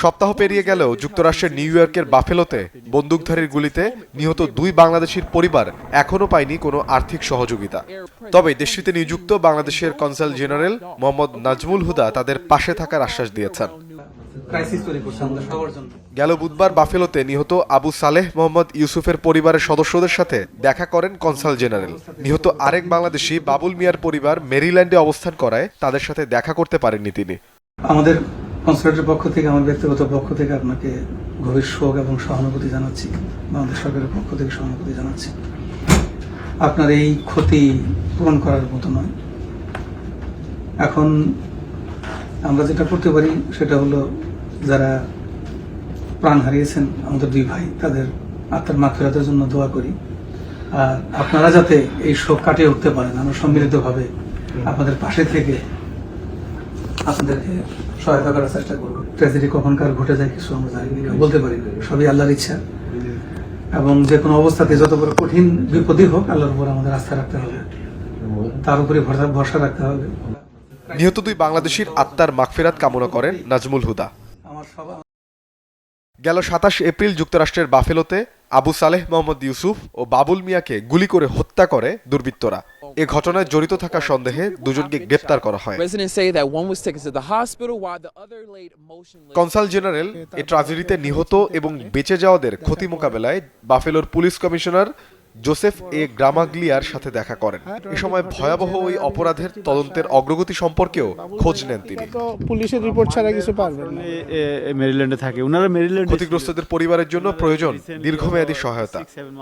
সপ্তাহ পেরিয়ে গেলেও যুক্তরাষ্ট্রের নিউ ইয়র্কের বাফেলোতে বন্দুকধারীর গুলিতে নিহত 2 বাংলাদেশির পরিবার এখনও পায়নি কোনো আর্থিক সহযোগিতা। তবে দেশটিতে নিযুক্ত বাংলাদেশের কনসাল জেনারেল মোহাম্মদ নাজমুল হুদা তাদের পাশে থাকার আশ্বাস দিয়েছেন। গেল বুধবার বাফেলোতে নিহত আবু সালেহ মোহাম্মদ ইউসুফের পরিবারের সদস্যদের সাথে দেখা করেন কনসাল জেনারেল। নিহত আরেক বাংলাদেশি বাবুল মিয়ার পরিবার মেরিল্যান্ডে অবস্থান করায় তাদের সাথে দেখা করতে পারেননি তিনি। আমাদের কনসুলেটের পক্ষ থেকে, আমার ব্যক্তিগত পক্ষ থেকে আপনাকে গভীর শোক এবং সহানুভূতি জানাচ্ছি। বাংলাদেশ সরকারের পক্ষ থেকে সহানুভূতি জানাচ্ছি। আপনার এই ক্ষতি পূরণ করার মতো নয়। এখন আমরা যেটা করতে পারি সেটা হলো, যারা প্রাণ হারিয়েছেন আমাদের 2 ভাই, তাদের আত্মার মাগফিরাতের জন্য দোয়া করি। আর আপনারা যাতে এই শোক কাটিয়ে উঠতে পারেন, আমরা সম্মিলিতভাবে আপনাদের পাশে থেকে আপনাদেরকে সহায়তা করার চেষ্টা করবো। ট্র্যাজেডি কখনকার ঘটে যায় কিছু আমরা বলতে পারি, সবই আল্লাহর ইচ্ছা। এবং যে কোনো অবস্থাতে যত বড় কঠিন বিপদই হোক, আল্লাহর উপর আমাদের আস্থা রাখতে হবে, তার উপরে ভরসা রাখতে হবে। নিহত 2 বাংলাদেশির আত্মার মাগফিরাত কামনা করেন নাজমুল হুদা। গেল 27 এপ্রিল যুক্তরাষ্ট্রের বাফেলোতে আবু সালেহ মোহাম্মদ ইউসুফ ও বাবুল মিয়াকে গুলি করে হত্যা করে দুর্বৃত্তরা। এ ঘটনায় জড়িত থাকার সন্দেহে দুজনকে গ্রেপ্তার করা হয়। কনসাল জেনারেল এই ট্র্যাজেডিতে নিহত এবং বেঁচে যাওয়াদের ক্ষতি মোকাবেলায় বাফেলোর পুলিশ কমিশনার জোসেফ এ গ্রামাগ্লিয়ার সাথে দেখা করেন। এ সময় ভয়াবহ ওই অপরাধের তদন্তের অগ্রগতি সম্পর্কেও খোঁজ নেন তিনি। পুলিশের রিপোর্ট ছাড়া কিছু পারবেন না। মেরিল্যান্ডে থাকে ওনারা। মেরিল্যান্ড ক্ষতিগ্রস্তদের পরিবারের জন্য প্রয়োজন দীর্ঘমেয়াদী সহায়তা।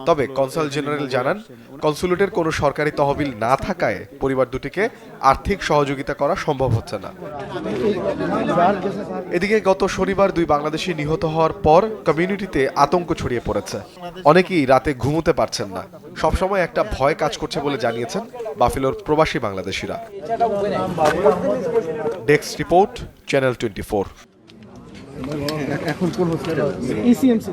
তবে কনসাল জেনারেল জানান, কনসুলেটের কোনো সরকারি তহবিল না থাকায় পরিবার দুটিকে আর্থিক সহযোগিতা করা সম্ভব হচ্ছে না। এদিকে গত শনিবার 2 বাংলাদেশি নিহত হওয়ার পর কমিউনিটিতে আতঙ্ক ছড়িয়ে পড়েছে। অনেকেই রাতে ঘুমোতে পারছেন না। সবসময় একটা ভয় কাজ করছে বলে জানিয়েছেন বাফেলোর প্রবাসী বাংলাদেশিরা। Desk report, channel 24। এখন কোন হসপিটাল? ইসিএমসি।